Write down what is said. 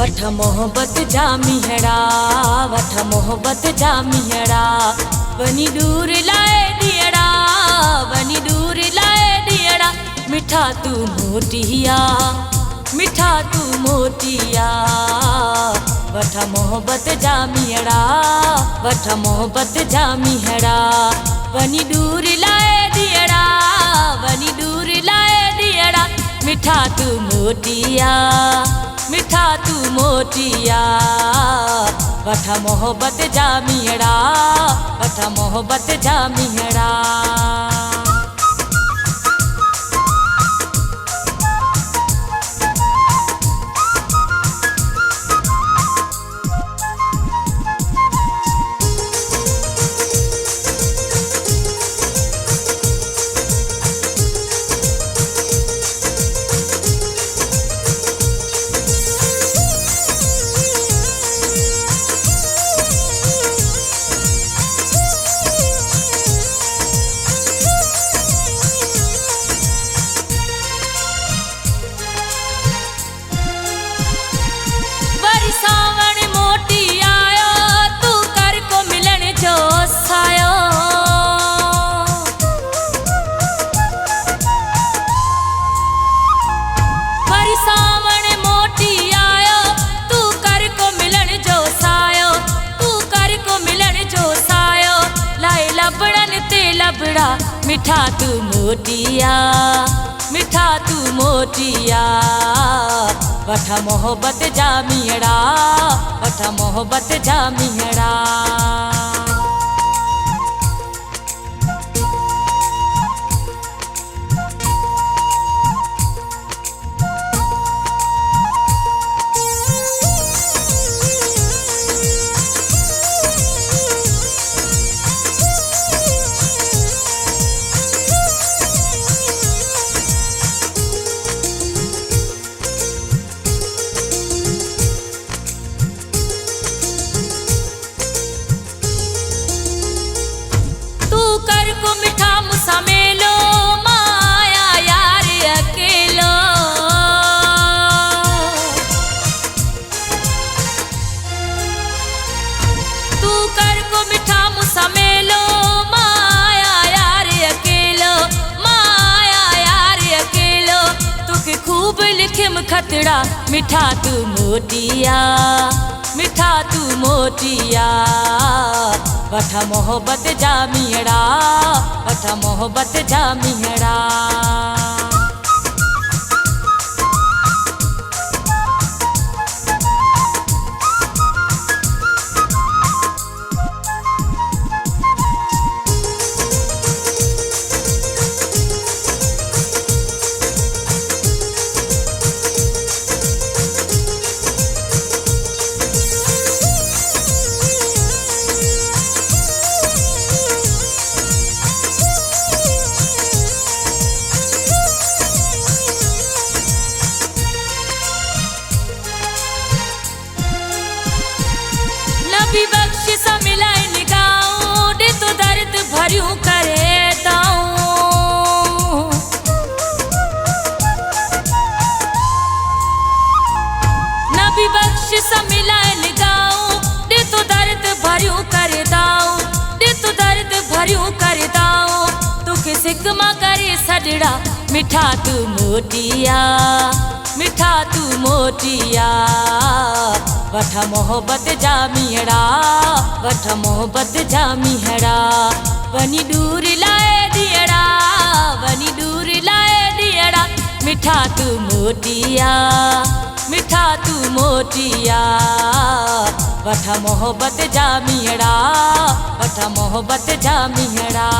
वठ मोहब्बत जा मिहड़ा, वठ मोहब्बत जा मिहड़ा, वनी दूर लाए दियड़ा, वनी दूर लाए दियड़ा। मिठा तू मोटिया, मिठा तू मोटिया, वठ मोहब्बत जा मिहड़ा, वठ मोहब्बत जा मिहड़ा, वनी दूर लाए दियड़ा, वनी दूर लाए दियड़ा। मिठा तू मोटिया, मिठा तू मोटिया, वठ मोहब्बत जा मिहड़ा, वठ मोहब्बत जा मिहड़ा। सावण मोटी आयो, तू कर को मिलन जो सायो। वरी सावण मोटी आयो, तू कर को मिलन जो सायो, तू कर को मिलन जो सायो। लाए लबड़न ते लबड़ा, मिठा तू मोटिया, मिठा तू मोटिया, वठ मोहब्बत जा मिहड़ा, वठ मोहब्बत जा मिहड़ा। कर को मिठा मुसा मेलो, माया यार अकेलो। तू कर को मिठा मुसा मेलो, माया यार अकेलो, माया यार अकेलो। तुके खूब लिखिम खतड़ा, मिठा तू मोटिया, मिठा तू मोटिया, वठ मोहब्बत जा मिहड़ा, वठ मोहब्बत जा मिहड़ा। नबी बख्शिश मिलाए निगाहों, दे तो दर्द भरियूं करे दाऊं। नबी बख्शिश मिलाए निगाहों, दे तो दर्द भरियूं करे दाऊं, दे तो दर्द भरियूं करे दाऊं। तुके सिकमा करे सजड़ा, मिठा तू मोटिया, मिठा तू मोटिया, वठ मोहब्बत जा मिहड़ा, वठ मोहब्बत जा मिहड़ा। वनी दूर लाए दियड़ा, वनी दूर लाए दियड़ा। मिठा तू मोटिया, मिठा तू मोटिया, वठ मोहब्बत जा मिहड़ा, वठ मोहब्बत जा मिहड़ा।